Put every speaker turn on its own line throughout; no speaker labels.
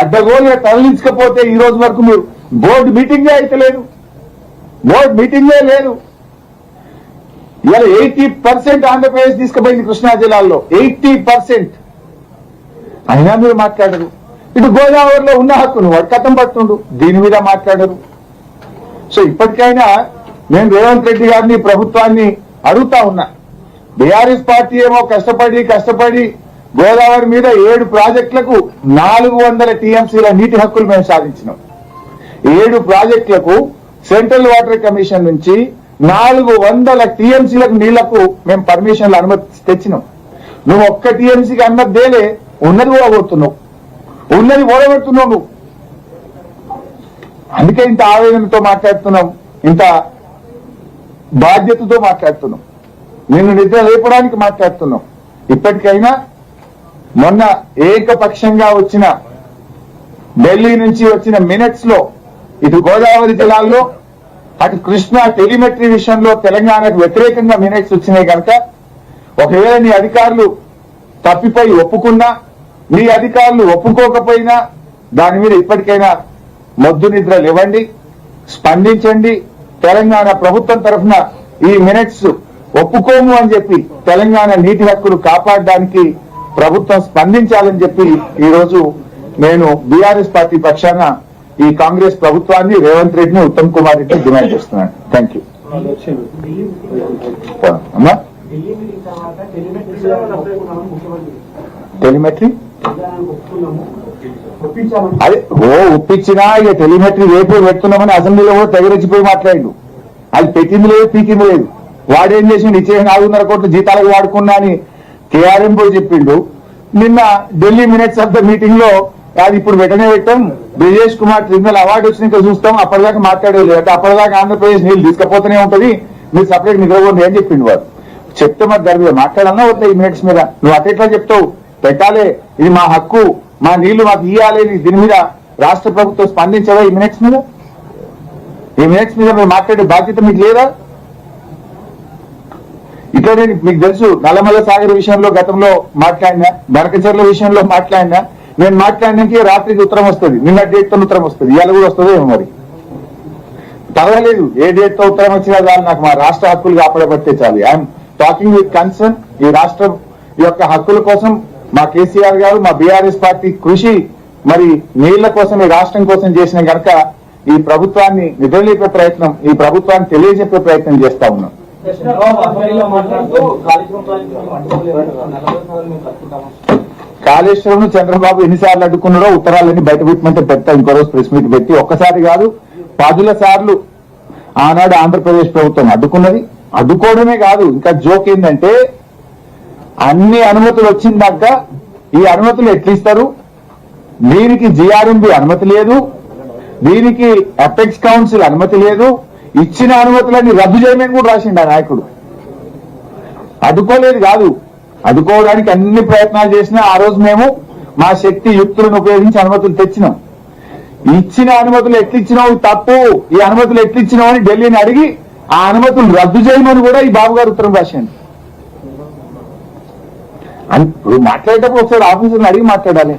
అడ్డగోలుగా తరలించకపోతే ఈ రోజు వరకు మీరు బోర్డు మీటింగే అయితే లేదు, బోర్డు మీటింగే లేదు. ఇవాళ 80% ఆంధ్రప్రదేశ్ తీసుకుపోయింది కృష్ణా జిల్లాలో, 80%. అయినా మీరు మాట్లాడరు. ఇటు గోదావరిలో ఉన్న హక్కును వాడు కథం పట్టుండు, దీని మీద మాట్లాడరు. సో ఇప్పటికైనా నేను రేవంత్ రెడ్డి గారిని ప్రభుత్వాన్ని అడుగుతా ఉన్నా. బీఆర్ఎస్ పార్టీ ఏమో కష్టపడి గోదావరి మీద 7 ప్రాజెక్టులకు 400 టీఎంసీల నీటి హక్కులు మేము సాధించినాం. 7 ప్రాజెక్టులకు సెంట్రల్ వాటర్ కమిషన్ నుంచి 400 టీఎంసీలకు నీళ్లకు మేము పర్మిషన్లు అనుమతి తెచ్చినాం. నువ్వు ఒక్క టీఎంసీకి అనుమతి దేలే, ఉన్నది ఓడగొడుతున్నావు, ఉన్నది ఓడగొడుతున్నావు నువ్వు. అందుకే ఇంత ఆవేదనతో మాట్లాడుతున్నాం, ఇంత బాధ్యతతో మాట్లాడుతున్నాం, నిన్ను నిద్ర లేపడానికి మాట్లాడుతున్నాం. ఇప్పటికైనా మొన్న ఏకపక్షంగా వచ్చిన ఢిల్లీ నుంచి వచ్చిన మినిట్స్ లో ఇటు గోదావరి జిల్లాల్లో అటు కృష్ణా టెలిమెట్రీ విషయంలో తెలంగాణకు వ్యతిరేకంగా మినిట్స్ వచ్చినాయి కనుక ఒకవేళ నీ అధికారులు తప్పిపోయి ఒప్పుకున్నా, నీ అధికారులు ఒప్పుకోకపోయినా దాని మీద ఇప్పటికైనా మొద్దు నిద్రలు ఇవ్వండి, స్పందించండి. తెలంగాణ ప్రభుత్వం తరఫున ఈ మినిట్స్ ఒప్పుకోము అని చెప్పి తెలంగాణ నీటి హక్కులు కాపాడడానికి ప్రభుత్వం స్పందించాలని చెప్పి ఈ రోజు నేను బీఆర్ఎస్ పార్టీ పక్షాన ఈ కాంగ్రెస్ ప్రభుత్వాన్ని, రేవంత్ రెడ్డిని, ఉత్తమ్ కుమార్ రెడ్డిని డిమాండ్ చేస్తున్నాను. Thank you. అమ్మా టెలిమెట్రీ అదే ఒప్పించినా ఇక టెలిమెట్రీ రేపు పెడుతున్నామని అసెంబ్లీలో కూడా తెగరెచ్చిపోయి మాట్లాడు. అది పెట్టింది లేదు, పీకింది లేదు. వాడేం చేసిండు, ఇచ్చే 400 కోట్ల జీతాలకు వాడుకున్నా అని కేఆర్ఎం పోయి చెప్పిండు. నిన్న Delhi minutes of the meeting లో అది ఇప్పుడు వెంటనే పెట్టాం, బ్రిజేష్ కుమార్ ట్రిబ్యునల్ అవార్డు వచ్చినాక చూస్తాం, అప్పటిదాకా మాట్లాడేది అంటే అప్పటిదాకా ఆంధ్రప్రదేశ్ నీళ్ళు తీసుకపోతూనే ఉంటది, మీరు సపరేట్ నిద్రపోండి అని చెప్పిండు. వాడు చెప్తే మరి దాని మీద మాట్లాడాలన్నా వద్దా ఈ మినిట్స్ మీద? నువ్వు అట్లా చెప్తావు, పెట్టాలి, ఇది మా హక్కు, మా నీళ్లు మాకు ఇయ్యాలి, దీని మీద రాష్ట్ర ప్రభుత్వం స్పందించదా? ఈ మినిట్స్ మీద మీరు మాట్లాడే బాధ్యత మీకు లేదా? ఇట్లా నేను మీకు తెలుసు, నల్లమల్ల సాగర్ విషయంలో గతంలో మాట్లాడినా, బనకచెర్ల విషయంలో మాట్లాడినా. నేను మాట్లాడినానికి రాత్రికి ఉత్తరం వస్తుంది, నిన్న డేట్ తో ఉత్తరం వస్తుంది, ఇవాళ కూడా వస్తుందో ఏమో మరి పర్వాలేదు. ఏ డేట్ తో ఉత్తరం వచ్చినా చాలు, నాకు మా రాష్ట్ర హక్కులు కాపాడబట్టే చాలు. I'm talking with concern. ఈ రాష్ట్రం యొక్క హక్కుల కోసం మా కేసీఆర్ గారు, మా బీఆర్ఎస్ పార్టీ కృషి మరి నీళ్ల కోసం, ఈ రాష్ట్రం కోసం చేసిన కనుక ఈ ప్రభుత్వాన్ని నిద్రలేపే ప్రయత్నం, ఈ ప్రభుత్వాన్ని తెలియజెప్పే ప్రయత్నం చేస్తా ఉన్నాం. కాళేశ్వరం చంద్రబాబు ఎన్నిసార్లు అడ్డుకున్నాడో ఉత్తరాలన్నీ బయట పెట్టమంటే పెడతా ఇంకో రోజు ప్రెస్ మీట్ పెట్టి, ఒక్కసారి కాదు 10 సార్లు ఆనాడు ఆంధ్రప్రదేశ్ ప్రభుత్వం అడ్డుకున్నది. అడ్డుకోవడమే కాదు, ఇంకా జోక్ ఏంటంటే అన్ని అనుమతులు వచ్చిందాక ఈ అనుమతులు ఎట్లిస్తారు? దీనికి జిఆర్ఎంబి అనుమతి లేదు, దీనికి అపెక్స్ కౌన్సిల్ అనుమతి లేదు, ఇచ్చిన అనుమతులన్నీ రద్దు చేయమని కూడా రాసిండు ఆ నాయకుడు. అడ్డుకోలేదు కాదు, అడ్డుకోవడానికి అన్ని ప్రయత్నాలు చేసినా ఆ రోజు మేము మా శక్తి యుక్తులను ఉపయోగించి అనుమతులు తెచ్చినాం. ఇచ్చిన అనుమతులు ఎట్లిచ్చినావు తప్పు, ఈ అనుమతులు ఎట్లిచ్చినావు అని ఢిల్లీని అడిగి ఆ అనుమతులు రద్దు చేయమని కూడా ఈ బాబు గారు ఉత్తరం రాశాను. మాట్లాడేటప్పుడు ఒకసారి ఆఫీసర్ని అడిగి మాట్లాడాలి.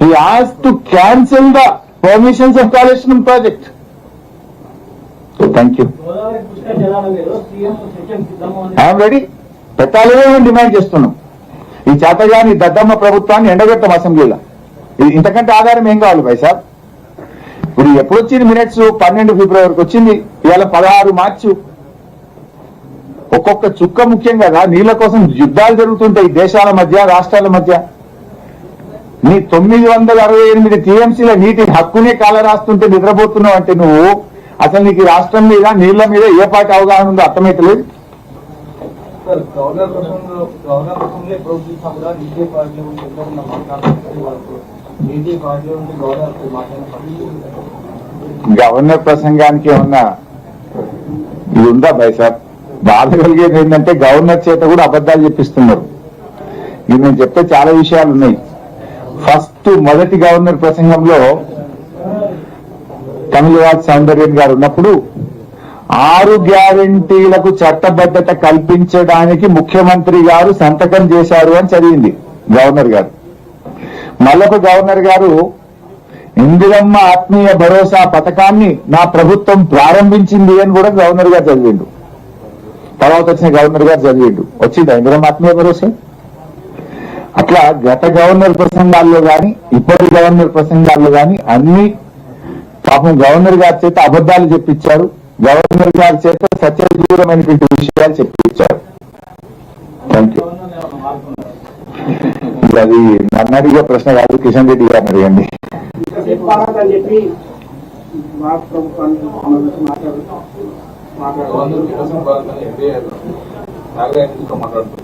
He asked to cancel the permissions of Kaleshwaram project. Thank you. I am ready. పెట్టాలనే మేము డిమాండ్ చేస్తున్నాం. ఈ చేతగాని దద్దమ్మ ప్రభుత్వాన్ని ఎండగొట్టాం అసెంబ్లీలో. ఇంతకంటే ఆధారం ఏం కావాలి భాయ్ సాబ్? ఇప్పుడు ఎప్పుడు వచ్చింది మినిట్స్? 12 ఫిబ్రవరికి వచ్చింది, ఇవాళ 16 మార్చి. ఒక్కొక్క చుక్క ముఖ్యం కదా, నీళ్ల కోసం యుద్ధాలు జరుగుతుంటాయి దేశాల మధ్య, రాష్ట్రాల మధ్య. నీ 968 టీఎంసీల నీటి హక్కునే కాల రాస్తుంటే నిద్రపోతున్నావు అంటే నువ్వు అసలు నీకు రాష్ట్రం మీద, నీళ్ల మీద ఏ పాటి అవగాహన ఉందో అర్థమైతలేదు. గవర్నర్ ప్రసంగానికి ఏమన్నా ఇది ఉందా భాయ్ సాబ్? బాధ కలిగేది ఏంటంటే గవర్నర్ చేత కూడా అబద్ధాలు చెప్పిస్తున్నారు. ఇది నేను చెప్తే చాలా విషయాలు ఉన్నాయి. మొదటి గవర్నర్ ప్రసంగంలో తమిళనాడు సౌందర్యన్ గారు ఉన్నప్పుడు 6 గ్యారంటీలకు చట్టబద్ధత కల్పించడానికి ముఖ్యమంత్రి గారు సంతకం చేశారు అని చదివింది గవర్నర్ గారు. మల్లొక గవర్నర్ గారు ఇందిరమ్మ ఆత్మీయ భరోసా పథకాన్ని నా ప్రభుత్వం ప్రారంభించింది అని కూడా గవర్నర్ గారు చదివిండు. తర్వాత వచ్చిన గవర్నర్ గారు చదివిండు. వచ్చిందా ఇందిరమ్మ ఆత్మీయ భరోసా? అట్లా గత గవర్నర్ ప్రసంగాల్లో గాని ఇప్పటి గవర్నర్ ప్రసంగాల్లో గాని అన్ని పాపం గవర్నర్ గారి చేత అబద్దాలు చెప్పించారు, గవర్నర్ గారి చేత సత్యదూరమైనటువంటి విషయాలు చెప్పించారు. Thank you. అది నన్ను అడిగే ప్రశ్న కాదు, కిషన్ రెడ్డి గారిని అడగండి.
మాట్లాడుతూ